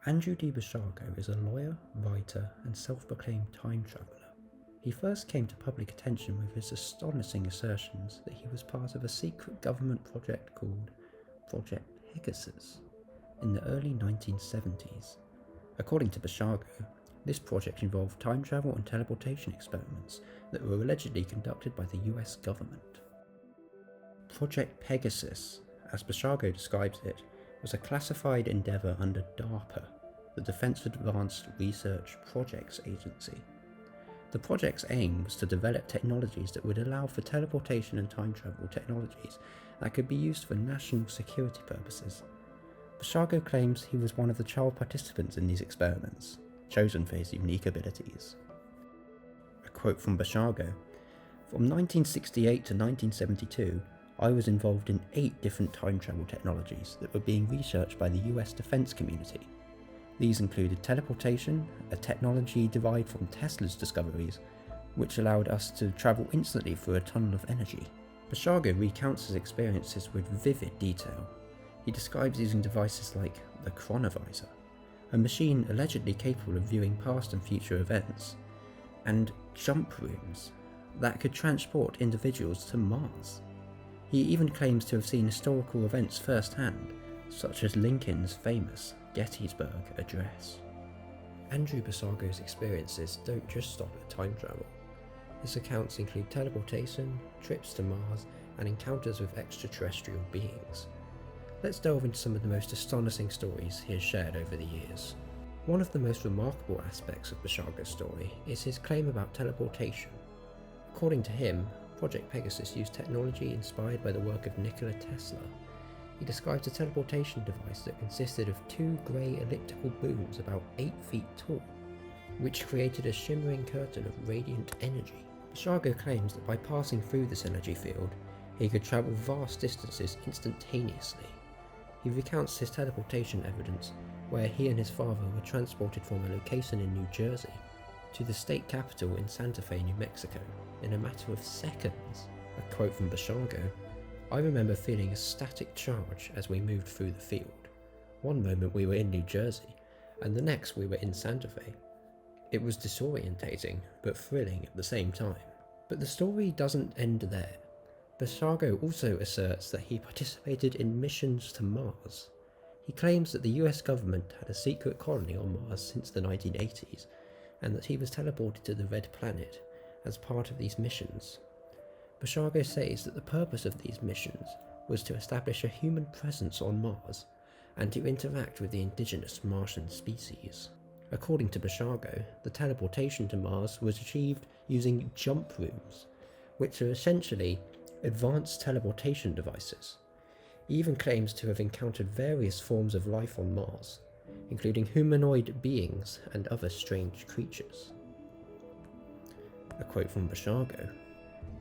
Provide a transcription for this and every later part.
Andrew D. Basiago is a lawyer, writer, and self-proclaimed time traveller. He first came to public attention with his astonishing assertions that he was part of a secret government project called Project Pegasus in the early 1970s. According to Basiago, this project involved time travel and teleportation experiments that were allegedly conducted by the US government. Project Pegasus, as Basiago describes it, was a classified endeavour under DARPA, the Defense Advanced Research Projects Agency. The project's aim was to develop technologies that would allow for teleportation and time travel technologies that could be used for national security purposes. Basiago claims he was one of the child participants in these experiments, chosen for his unique abilities. A quote from Basiago: "From 1968 to 1972, I was involved in 8 different time travel technologies that were being researched by the US defense community. These included teleportation, a technology derived from Tesla's discoveries, which allowed us to travel instantly through a tunnel of energy." Basiago recounts his experiences with vivid detail. He describes using devices like the Chronovisor, a machine allegedly capable of viewing past and future events, and jump rooms that could transport individuals to Mars. He even claims to have seen historical events firsthand, such as Lincoln's famous Gettysburg Address. Andrew Basiago's experiences don't just stop at time travel. His accounts include teleportation, trips to Mars, and encounters with extraterrestrial beings. Let's delve into some of the most astonishing stories he has shared over the years. One of the most remarkable aspects of Basiago's story is his claim about teleportation. According to him, Project Pegasus used technology inspired by the work of Nikola Tesla. He describes a teleportation device that consisted of 2 grey elliptical booms about 8 feet tall, which created a shimmering curtain of radiant energy. Basiago claims that by passing through this energy field, he could travel vast distances instantaneously. He recounts his teleportation evidence, where he and his father were transported from a location in New Jersey to the state capital in Santa Fe, New Mexico, in a matter of seconds. A quote from Basiago: "I remember feeling a static charge as we moved through the field. One moment we were in New Jersey, and the next we were in Santa Fe. It was disorientating, but thrilling at the same time." But the story doesn't end there. Basiago also asserts that he participated in missions to Mars. He claims that the US government had a secret colony on Mars since the 1980s, and that he was teleported to the Red Planet as part of these missions. Basiago says that the purpose of these missions was to establish a human presence on Mars and to interact with the indigenous Martian species. According to Basiago, the teleportation to Mars was achieved using jump rooms, which are essentially advanced teleportation devices. He even claims to have encountered various forms of life on Mars, including humanoid beings and other strange creatures. A quote from Basiago: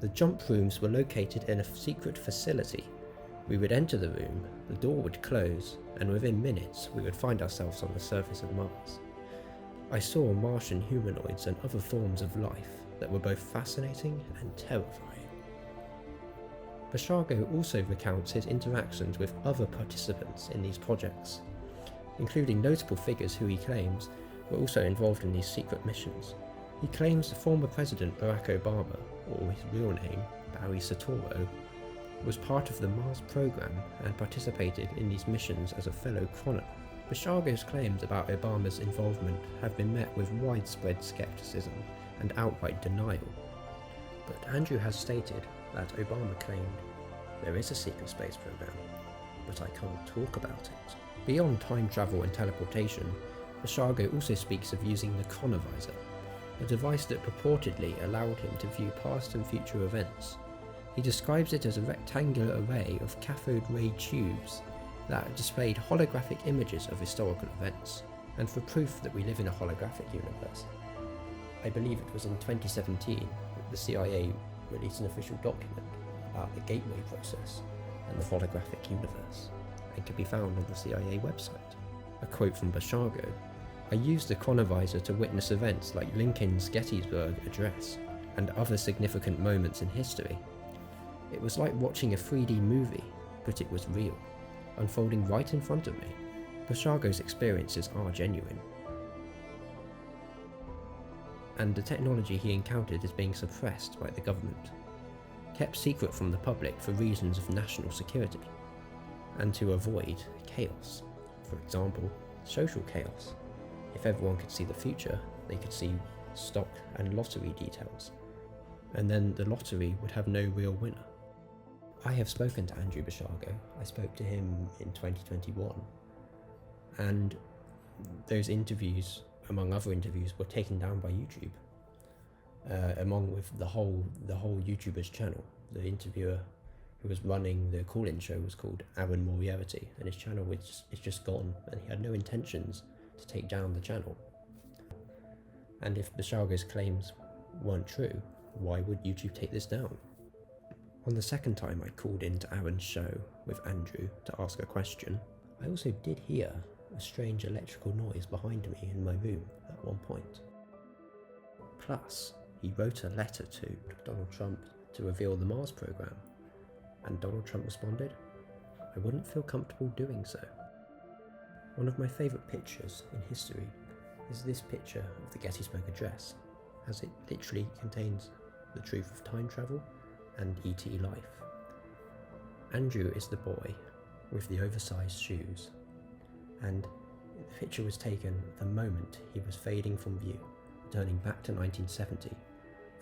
"The jump rooms were located in a secret facility. We would enter the room, the door would close, and within minutes we would find ourselves on the surface of Mars. I saw Martian humanoids and other forms of life that were both fascinating and terrifying." Basiago also recounts his interactions with other participants in these projects, including notable figures who he claims were also involved in these secret missions. He claims the former President Barack Obama, or his real name, Barry Soetoro, was part of the Mars program and participated in these missions as a fellow chrononaut. Basiago's claims about Obama's involvement have been met with widespread skepticism and outright denial. But Andrew has stated that Obama claimed, "There is a secret space program, but I can't talk about it." Beyond time travel and teleportation, Basiago also speaks of using the Chronovisor, a device that purportedly allowed him to view past and future events. He describes it as a rectangular array of cathode ray tubes that displayed holographic images of historical events. And for proof that we live in a holographic universe, I believe it was in 2017 that the CIA released an official document about the gateway process and the holographic universe, and can be found on the CIA website. A quote from Basiago: "I used the Chronovisor to witness events like Lincoln's Gettysburg Address and other significant moments in history. It was like watching a 3D movie, but it was real, unfolding right in front of me. Basiago's experiences are genuine, and the technology he encountered is being suppressed by the government, kept secret from the public for reasons of national security, and to avoid chaos. For example, social chaos. If everyone could see the future, they could see stock and lottery details, and then the lottery would have no real winner. I have spoken to Andrew Basiago. I spoke to him in 2021, and those interviews, among other interviews, were taken down by YouTube, along with the whole YouTuber's channel. The interviewer who was running the call-in show was called Aaron Moriarty, and his channel is just gone, and he had no intentions to take down the channel. And if Basiago's claims weren't true, why would YouTube take this down? On the second time I called into Aaron's show with Andrew to ask a question, I also did hear a strange electrical noise behind me in my room at one point. Plus, he wrote a letter to Donald Trump to reveal the Mars program, and Donald Trump responded, "I wouldn't feel comfortable doing so." One of my favourite pictures in history is this picture of the Gettysburg Address, as it literally contains the truth of time travel and ET life. Andrew is the boy with the oversized shoes, and the picture was taken the moment he was fading from view, returning back to 1970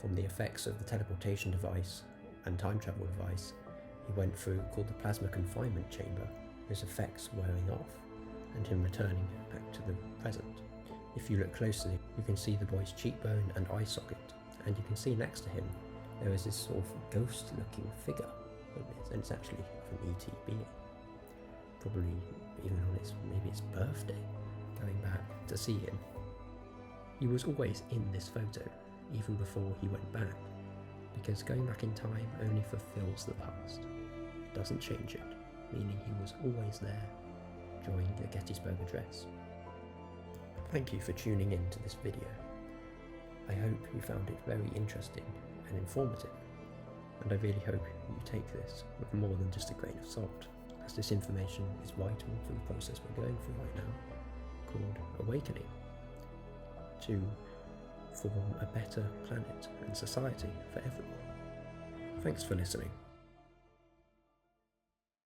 from the effects of the teleportation device and time travel device he went through called the plasma confinement chamber, his effects wearing off and him returning back to the present. If you look closely, you can see the boy's cheekbone and eye socket, and you can see next to him there is this sort of ghost-looking figure, and it's actually an ET being, probably even on maybe its birthday, going back to see him. He was always in this photo, even before he went back, because going back in time only fulfills the past, it doesn't change it, meaning he was always there during the Gettysburg Address. Thank you for tuning in to this video. I hope you found it very interesting and informative, and I really hope you take this with more than just a grain of salt, as this information is vital for the process we're going through right now, called awakening, to form a better planet and society for everyone. Thanks for listening.